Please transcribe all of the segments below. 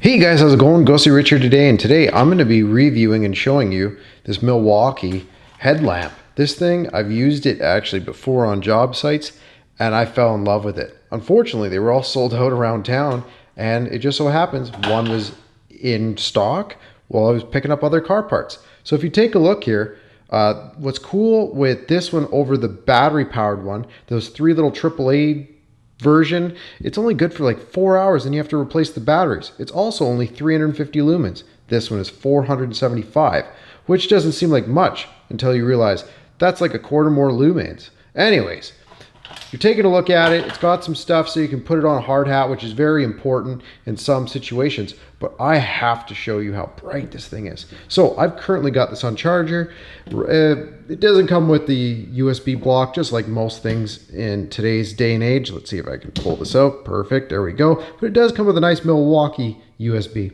Hey guys, how's it going? Ghosty Rich here today, and today I'm going to be reviewing and showing you this Milwaukee headlamp. This thing, I've used it actually before on job sites, and I fell in love with it. Unfortunately, they were all sold out around town, and it just so happens one was in stock while I was picking up other car parts. So if you take a look here, what's cool with this one over the battery powered one, those three little AAA version, it's only good for like 4 hours and you have to replace the batteries. It's also only 350 lumens. This one is 475, which doesn't seem like much until you realize that's like a quarter more lumens. Anyways, you're taking a look at it. It's got some stuff so you can put it on a hard hat, which is very important in some situations, but I have to show you how bright this thing is. So I've currently got this on charger. It doesn't come with the USB block, just like most things in today's day and age. Let's see if I can pull this out. Perfect, there we go. But it does come with a nice Milwaukee USB.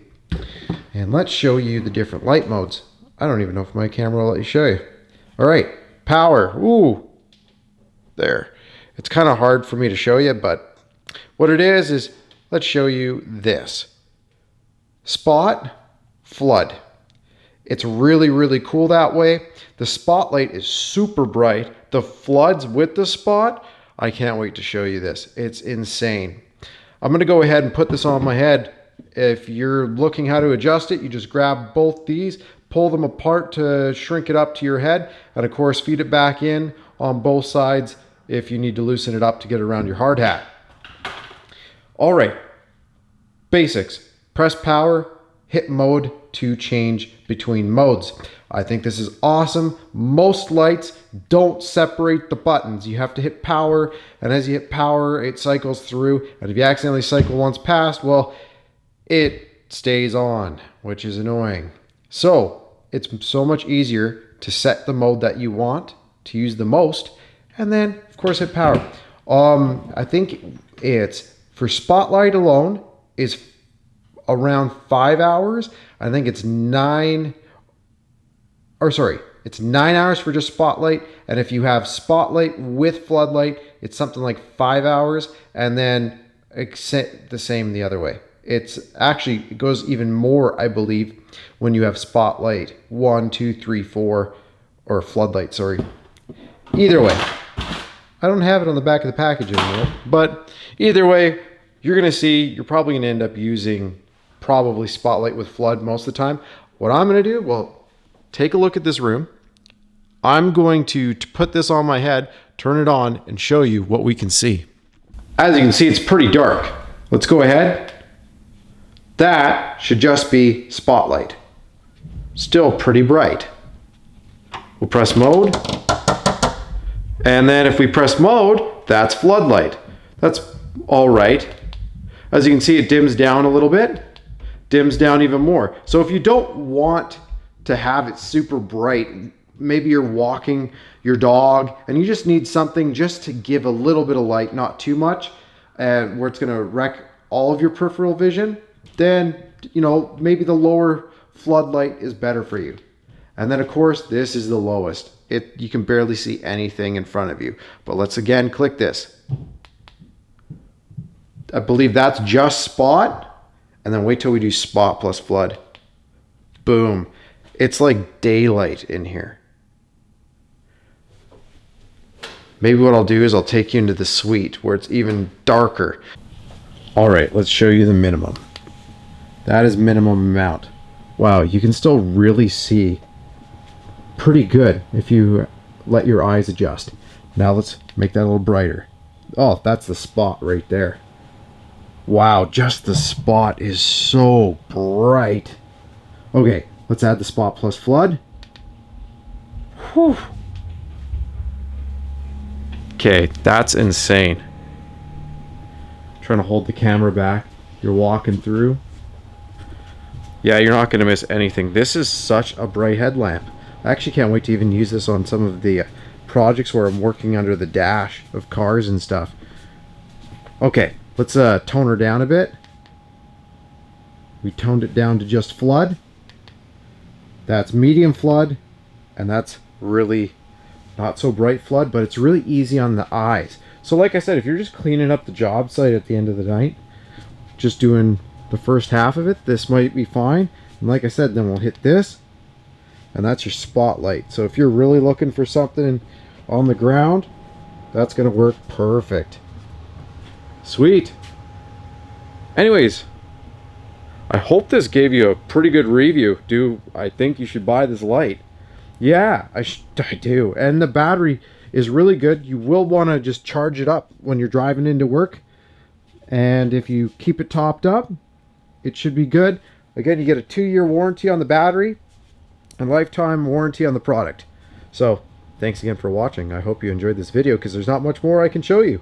And let's show you the different light modes. I don't even know if my camera will let you show you. All right, power, ooh, there. It's kind of hard for me to show you, but what it is let's show you this. Spot, flood. It's really, really cool that way. The spotlight is super bright. The floods with the spot, I can't wait to show you this. It's insane. I'm gonna go ahead and put this on my head. If you're looking how to adjust it, you just grab both these, pull them apart to shrink it up to your head, and of course feed it back in on both sides if you need to loosen it up to get around your hard hat. All right, basics. Press power, hit mode to change between modes. I think this is awesome. Most lights don't separate the buttons. You have to hit power, and as you hit power, it cycles through, and if you accidentally cycle once past, well, it stays on, which is annoying. So it's so much easier to set the mode that you want to use the most, and then of course hit power. I think it's for spotlight alone is around 5 hours. I think it's 9 hours for just spotlight, and if you have spotlight with floodlight, it's something like 5 hours, and then the same the other way. It goes even more, I believe, when you have spotlight 1, 2, 3, 4, or floodlight, sorry. Either way, I don't have it on the back of the package anymore, but either way, you're gonna see, you're probably gonna end up using probably spotlight with flood most of the time. What I'm gonna do, well, take a look at this room. I'm going to put this on my head, turn it on, and show you what we can see. As you can see, it's pretty dark. Let's go ahead. That should just be spotlight. Still pretty bright. We'll press mode. And then if we press mode, that's floodlight. That's all right. As you can see, it dims down a little bit, dims down even more. So if you don't want to have it super bright, maybe you're walking your dog and you just need something just to give a little bit of light, not too much, where it's gonna wreck all of your peripheral vision, then maybe the lower floodlight is better for you. And then of course, this is the lowest. You can barely see anything in front of you. But let's again click this. I believe that's just spot, and then wait till we do spot plus flood. Boom. It's like daylight in here. Maybe what I'll do is I'll take you into the suite where it's even darker. All right, let's show you the minimum. That is minimum amount. Wow, you can still really see pretty good if you let your eyes adjust. Now let's make that a little brighter. Oh, that's the spot right there. Wow, just the spot is so bright. Okay, let's add the spot plus flood. Whew. Okay, that's insane. Trying to hold the camera back. You're walking through. Yeah, you're not going to miss anything. This is such a bright headlamp. I actually can't wait to even use this on some of the projects where I'm working under the dash of cars and stuff. Okay, let's tone her down a bit. We toned it down to just flood. That's medium flood, and that's really not so bright flood, but it's really easy on the eyes. So like I said, if you're just cleaning up the job site at the end of the night, just doing the first half of it, this might be fine. And like I said, then we'll hit this, and that's your spotlight. So if you're really looking for something on the ground, that's going to work perfect. Sweet. Anyways, I hope this gave you a pretty good review. I think you should buy this light? Yeah, I do. And the battery is really good. You will want to just charge it up when you're driving into work. And if you keep it topped up, it should be good. Again, you get a 2-year warranty on the battery and lifetime warranty on the product. So, thanks again for watching. I hope you enjoyed this video because there's not much more I can show you.